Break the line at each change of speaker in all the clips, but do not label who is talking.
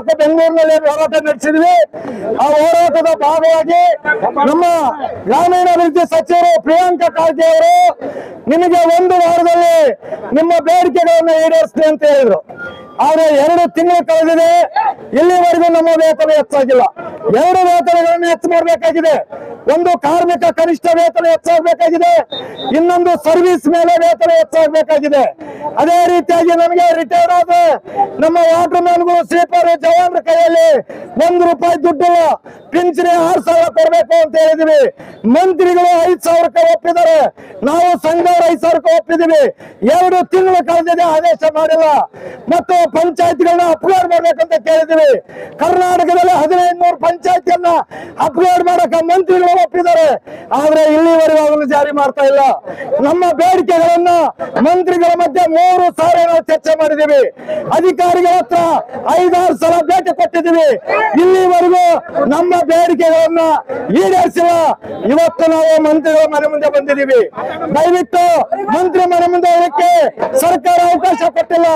ತಾಲೂಕು ಬೆಂಗಳೂರಿನಲ್ಲಿ ಹೋರಾಟ ನಡೆಸಿದ್ವಿ. ಆ ಹೋರಾಟದ ಭಾಗವಾಗಿ ನಮ್ಮ ಗ್ರಾಮೀಣಾಭಿವೃದ್ಧಿ ಸಚಿವರು ಪ್ರಿಯಾಂಕಾ ಖರ್ಗೆ ಅವರು ನಿಮಗೆ 1 ವಾರದಲ್ಲಿ ನಿಮ್ಮ ಬೇಡಿಕೆಗಳನ್ನು ಈಡೇರಿಸ್ತೀನಿ ಅಂತ ಹೇಳಿದ್ರು. ಆದ್ರೆ 2 ತಿಂಗಳು ಕಳೆದಿದೆ, ಇಲ್ಲಿವರೆಗೂ ನಮ್ಮ ವೇತನ ಹೆಚ್ಚಾಗಿಲ್ಲ. 2 ವೇತನಗಳನ್ನು ಹೆಚ್ಚು ಮಾಡಬೇಕಾಗಿದೆ. ಒಂದು ಕಾರ್ಮಿಕ ಕನಿಷ್ಠ ವೇತನ ಹೆಚ್ಚಾಗಬೇಕಾಗಿದೆ, ಇನ್ನೊಂದು ಸರ್ವಿಸ್ ಮೇಲೆ ವೇತನ ಹೆಚ್ಚಾಗಬೇಕಾಗಿದೆ. ಅದೇ ರೀತಿಯಾಗಿ ನಮಗೆ ರಿಟೈರ್ಡ್ ಆದ ನಮ್ಮ ವಾಟರ್ ಮ್ಯಾನ್ಗಳು, ಸ್ವೀಪರ್, ಜವಾನರ ಕೈಯಲ್ಲಿ 1 ರೂಪಾಯಿ ದುಡ್ಡಿಲ್ಲ. ಪಿಂಚಣಿ 6,000 ಕೊಡಬೇಕು ಅಂತ ಹೇಳಿದ್ವಿ. ಮಂತ್ರಿಗಳು 5,000 ಒಪ್ಪಿದ್ದಾರೆ, ನಾವು ಸಂಘದವರು 5,000 ಒಪ್ಪಿದೀವಿ. 2 ತಿಂಗಳು ಕಳೆದಿದೆ, ಆದೇಶ ಮಾಡಿಲ್ಲ. ಮತ್ತು ಪಂಚಾಯತ್ಗಳನ್ನ ಅಪ್ಗ್ರೇಡ್ ಮಾಡ್ಬೇಕಂತ ಕೇಳಿದ್ವಿ. ಕರ್ನಾಟಕದಲ್ಲಿ 1500 ಪಂಚಾಯತಿಯನ್ನ ಅಪ್ಗ್ರೇಡ್ ಮಾಡಕ ಮಂತ್ರಿಗಳು ಒಪ್ಪಿದ್ದಾರೆ, ಆದ್ರೆ ಇಲ್ಲಿವರೆಗೂ ಅದನ್ನು ಜಾರಿ ಮಾಡ್ತಾ ಇಲ್ಲ. ನಮ್ಮ ಬೇಡಿಕೆಗಳನ್ನ ಮಂತ್ರಿಗಳ ಮಧ್ಯೆ 3 ಸಾರಿ ನಾವು ಚರ್ಚೆ ಮಾಡಿದೀವಿ. ಅಧಿಕಾರಿಗಳ ಹತ್ರ 5-6 ಸಲ ಭೇಟಿ ಕೊಟ್ಟಿದ್ದೀವಿ. ಇಲ್ಲಿವರೆಗೂ ನಮ್ಮ ಬೇಡಿಕೆಗಳನ್ನ ಈಡೇರಿಸಿಲ್ಲ. ಇವತ್ತು ನಾವು ಮಂತ್ರಿಗಳ ಮನೆ ಮುಂದೆ ಬಂದಿದ್ದೀವಿ. ದಯವಿಟ್ಟು ಮಂತ್ರಿ ಮನೆ ಮುಂದೆ ಹೋಗಕ್ಕೆ ಸರ್ಕಾರ ಅವಕಾಶ ಕೊಟ್ಟಿಲ್ಲ.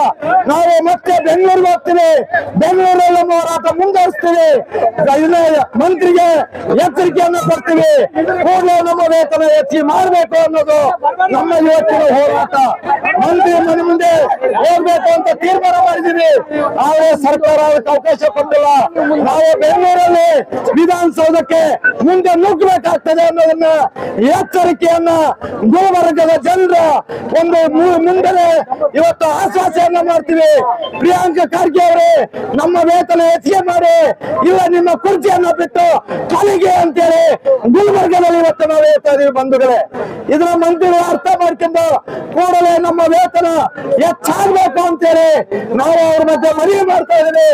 ನಾವು ಮತ್ತೆ ಬೆಂಗಳೂರಿಗೆ ಹೋಗ್ತೀವಿ, ಬೆಂಗಳೂರಲ್ಲಿ ನಮ್ಮ ಹೋರಾಟ ಮುಂದುವರಿಸ್ತೀವಿ. ಮಂತ್ರಿಗೆ ಎಚ್ಚರಿಕೆಯನ್ನು ಕೊಡ್ತೀವಿ, ಕೂಡಲೇ ನಮ್ಮ ವೇತನ ಹೆಚ್ಚಿಗೆ ಮಾಡಬೇಕು ಅನ್ನೋದು ನಮ್ಮ ಇವತ್ತಿನ ಹೋರಾಟ. ಮಂತ್ರಿ ಮನೆ ಮುಂದೆ ಹೋಗ್ಬೇಕು ಅಂತ ತೀರ್ಮಾನ ಮಾಡಿದೀವಿ, ಆದ್ರೆ ಸರ್ಕಾರ ಅದಕ್ಕೆ ಅವಕಾಶ ಕೊಟ್ಟಿಲ್ಲ. ನಾವು ಬೆಂಗಳೂರಲ್ಲಿ ವಿಧಾನಸೌಧಕ್ಕೆ ಮುಂದೆ ನುಗ್ಗಬೇಕಾಗ್ತದೆ ಅನ್ನೋದನ್ನ ಎಚ್ಚರಿಕೆಯನ್ನ ಗುಲ್ಬರ್ಗದ ಜನರ ಒಂದು ಮುಂದೆ ಇವತ್ತು ಆಶ್ವಾಸನೆಯನ್ನ ಮಾಡ್ತೀವಿ. ಪ್ರಿಯಾಂಕಾ ಖರ್ಗೆ ಅವರೇ, ನಮ್ಮ ವೇತನ ಹೆಚ್ಚಿಗೆ ಮಾಡಿ, ಇಲ್ಲ ನಿಮ್ಮ ಕುರ್ಚಿಯನ್ನ ಬಿಟ್ಟು ಕಲಿಗೆ ಅಂತೇಳಿ ಗುಲ್ಬರ್ಗದಲ್ಲಿ ಇವತ್ತು ನಾವು ಹೇಳ್ತಾ ಇದೀವಿ ಬಂಧುಗಳೇ. ಇದನ್ನ ಮಂತ್ರಿಗಳು ಅರ್ಥ ಮಾಡ್ಕೊಂಡು ಕೂಡಲೇ ನಮ್ಮ ವೇತನ ಹೆಚ್ಚಾಗಬೇಕು ಅಂತೇಳಿ ನಾವು ಅವ್ರ ಮಧ್ಯೆ ಮನವಿ ಮಾಡ್ತಾ ಇದೀವಿ.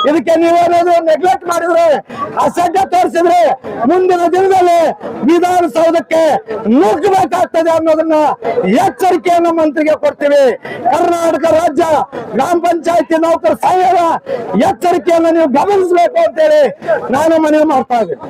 ಇದಕ್ಕೆ ನೀವೇನಾದ್ರು ನೆಗ್ಲೆಕ್ಟ್ ಮಾಡಿದ್ರೆ, ಅಸಡ್ಡೆ ತೋರಿಸಿದ್ರೆ ಮುಂದಿನ ದಿನದಲ್ಲಿ ವಿಧಾನಸೌಧಕ್ಕೆ ನುಗ್ಗಬೇಕಾಗ್ತದೆ ಅನ್ನೋದನ್ನ ಎಚ್ಚರಿಕೆಯನ್ನು ಮಂತ್ರಿಗೆ ಕೊಡ್ತೀವಿ. ಕರ್ನಾಟಕ ರಾಜ್ಯ ಗ್ರಾಮ ಪಂಚಾಯತಿ ನೌಕರ ಸಂಘದ ಎಚ್ಚರಿಕೆಯನ್ನು ನೀವು ಗಮನಿಸಬೇಕು ಅಂತೇಳಿ ನಾನು ಮನವಿ ಮಾಡ್ತಾ ಇದ್ದೀನಿ.